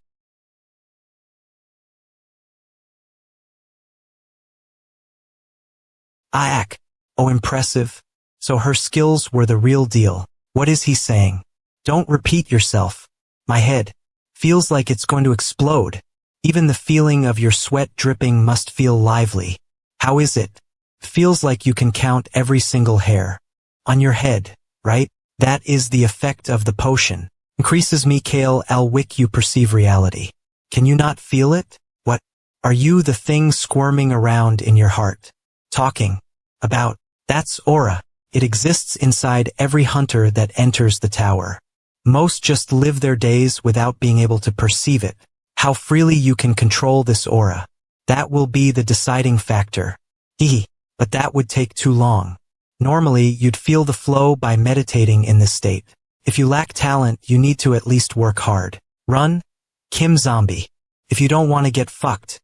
Ack. Oh, impressive. So her skills were the real deal. What is he saying? Don't repeat yourself. My head feels like it's going to explode. Even the feeling of your sweat dripping must feel lively. How is it? Feels like you can count every single hair on your head, right? That is the effect of the potion. Increases Mikhail Alwick you perceive reality. Can you not feel it? What? Are you the thing squirming around in your heart? Talking about, that's aura. It exists inside every hunter that enters the tower. Most just live their days without being able to perceive it. How freely you can control this aura. That will be the deciding factor. But that would take too long. Normally, you'd feel the flow by meditating in this state. If you lack talent, you need to at least work hard. Run, Kim Zombie. If you don't want to get fucked,